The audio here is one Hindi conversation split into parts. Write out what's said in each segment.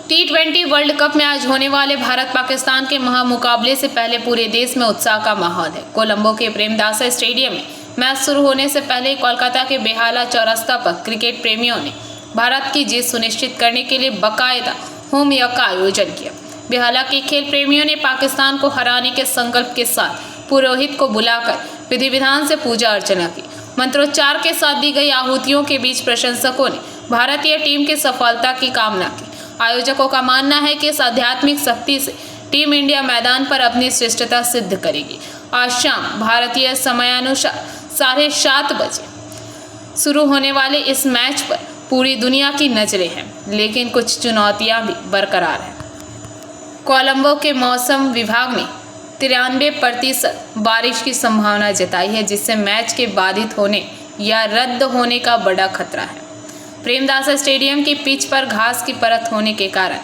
T20 वर्ल्ड कप में आज होने वाले भारत पाकिस्तान के महामुकाबले से पहले पूरे देश में उत्साह का माहौल है। कोलंबो के प्रेमदासा स्टेडियम में मैच शुरू होने से पहले कोलकाता के बेहाला चौरास्ता पर क्रिकेट प्रेमियों ने भारत की जीत सुनिश्चित करने के लिए बाकायदा होम यज्ञ का आयोजन किया। बेहाला के खेल प्रेमियों ने पाकिस्तान को हराने के संकल्प के साथ पुरोहित को बुलाकर विधि विधान से पूजा अर्चना की। मंत्रोच्चार के साथ दी गई आहुतियों के बीच प्रशंसकों ने भारतीय टीम की सफलता की कामना की। आयोजकों का मानना है कि इस आध्यात्मिक शक्ति से टीम इंडिया मैदान पर अपनी श्रेष्ठता सिद्ध करेगी। आज शाम भारतीय समयानुसार 7:30 बजे शुरू होने वाले इस मैच पर पूरी दुनिया की नजरें हैं, लेकिन कुछ चुनौतियां भी बरकरार हैं। कोलंबो के मौसम विभाग ने 93% बारिश की संभावना जताई है, जिससे मैच के बाधित होने या रद्द होने का बड़ा खतरा है। प्रेमदासा स्टेडियम की पिच पर घास की परत होने के कारण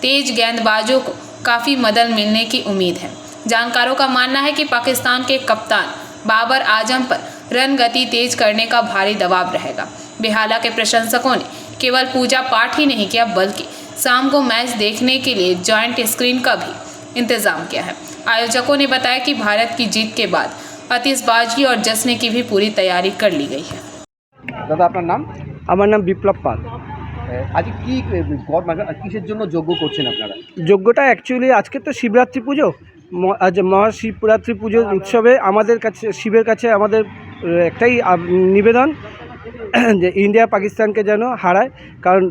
तेज गेंदबाजों को काफ़ी मदद मिलने की उम्मीद है। जानकारों का मानना है कि पाकिस्तान के कप्तान बाबर आजम पर रन गति तेज करने का भारी दबाव रहेगा। बेहाला के प्रशंसकों ने केवल पूजा पाठ ही नहीं किया, बल्कि शाम को मैच देखने के लिए जॉइंट स्क्रीन का भी इंतजाम किया है। आयोजकों ने बताया कि भारत की जीत के बाद आतिशबाजी और जश्न की भी पूरी तैयारी कर ली गई है। দাদা আপনার নাম? আমার নাম বিপ্লব পাল। আজ কি কিসের জন্য যজ্ঞ করছেন আপনারা? যজ্ঞটা অ্যাকচুয়ালি আজকে তো শিবরাত্রি পুজো, আজ মহাশিবরাত্রি পুজোর উৎসবে আমাদের কাছে শিবের কাছে আমাদের একটাই নিবেদন যে ইন্ডিয়া পাকিস্তানকে যেন হারায়, কারণ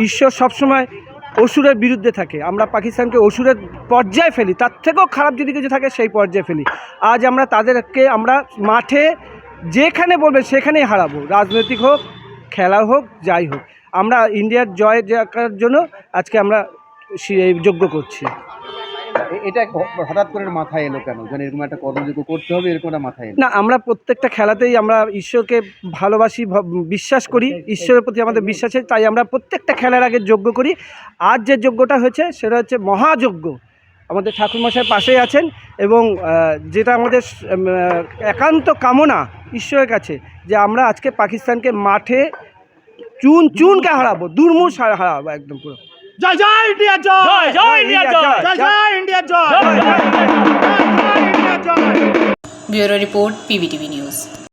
ঈশ্বর সবসময় অসুরের বিরুদ্ধে থাকে। আমরা পাকিস্তানকে অসুরের পর্যায়ে ফেলি, তার থেকেও খারাপ যদি কিছু থাকে সেই পর্যায়ে ফেলি। আজ আমরা তাদেরকে আমরা মাঠে যেখানে বলবেন সেখানেই হারাবো, রাজনৈতিক হোক খেলা হোক যাই হোক। আমরা ইন্ডিয়ার জয় করার জন্য আজকে আমরা যজ্ঞ করছি। এটা হঠাৎ করে মাথায় এলো কেন, যেন এরকম একটা কর্মযজ্ঞ করতে হবে, এরকম একটা মাথায় এলো? না, আমরা প্রত্যেকটা খেলাতেই আমরা ঈশ্বরকে ভালোবাসি, বিশ্বাস করি, ঈশ্বরের প্রতি আমাদের বিশ্বাস আছে, তাই আমরা প্রত্যেকটা খেলার আগে যজ্ঞ করি। আজ যে যজ্ঞটা হয়েছে সেটা হচ্ছে মহাযজ্ঞ। আমাদের ঠাকুরমশাই পাশেই আছেন এবং যেটা আমাদের একান্ত কামনা ঈশ্বরের কাছে যে আমরা আজকে পাকিস্তানকে মাঠে চুনকে হারাবো, দুর্মুষ হারাবো একদম পুরো। জয় জয় ইন্ডিয়া, জয় জয় ইন্ডিয়া, জয় জয় ইন্ডিয়া, জয় জয় ইন্ডিয়া, জয়। Bureau report PVTV news.